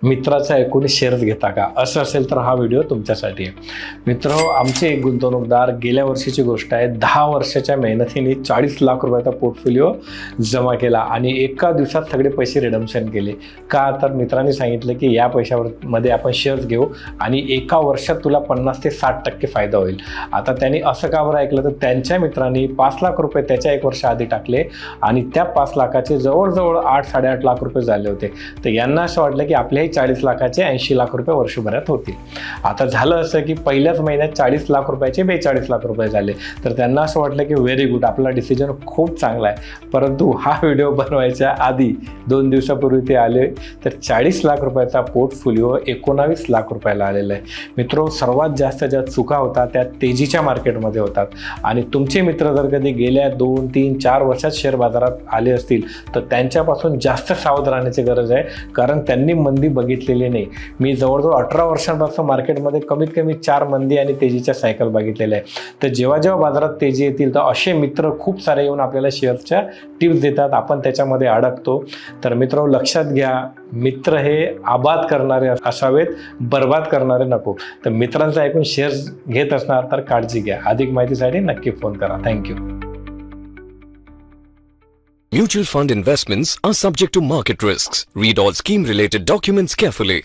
मित्राचा ऐकून शेअर्स घेता का? असं असेल तर हा व्हिडिओ तुमच्यासाठी आहे. मित्र, आमचे एक गुंतवणूकदार गेल्या वर्षीची गोष्ट आहे, 10 वर्षाच्या मेहनतीने 40 लाख रुपयाचा पोर्टफोलिओ जमा केला आणि एका दिवसात सगळे पैसे रिडम्शन केले. का? तर मित्रांनी सांगितलं की या पैशामध्ये आपण शेअर्स घेऊ आणि एका वर्षात तुला 50 ते 60% फायदा होईल. आता त्यांनी असं का बरं ऐकलं? तर त्यांच्या मित्रांनी 5 लाख रुपये त्याच्या एक वर्ष आधी टाकले आणि त्या 5 लाखाचे जवळजवळ 8-8.5 लाख रुपये झाले होते. तर यांना असं वाटलं की आपल्याही 40 लाखाचे 80 लाख रुपये वर्षभरात होतील. आता झालं असं की पहिल्याच महिन्यात 40 लाख रुपयाचे 42 लाख रुपये झाले. तर त्यांना असं वाटलं की व्हेरी गुड, आपला डिसिजन खूप चांगला आहे. परंतु हा व्हिडिओ बनवायच्या आधी 2 दिवसापूर्वी ते आले तर 40 लाख रुपयाचा पोर्टफोलिओ 19 लाख रुपयाला आलेला आहे. मित्रो, सर्वात जास्त ज्या चुका होतात त्या तेजीच्या मार्केटमध्ये होतात आणि तुमचे मित्र जर कधी गेल्या 2, 3, 4 वर्षात शेअर बाजारात आले असतील तर त्यांच्यापासून जास्त सावध राहण्याची गरज आहे, कारण त्यांनी मंदी बघितलेली नाही. मी जवळजवळ 18 वर्षांपासून मार्केटमध्ये कमीत कमी 4 मंदी आणि तेजीच्या सायकल बघितलेल्या आहे. तर जेव्हा जेव्हा बाजारात तेजी येतील तर असे मित्र खूप सारे येऊन आपल्याला शेअर्सच्या टिप्स देतात, आपण त्याच्यामध्ये अडकतो. तर मित्र, लक्षात घ्या, मित्र हे आबाद करणारे असावेत, बर्बाद करणारे नको. तर मित्रांचं ऐकून शेअर्स घेत असणार तर काळजी घ्या. अधिक माहितीसाठी नक्की फोन करा. Thank you. Mutual fund investments are subject to market risks. Read all scheme related documents carefully.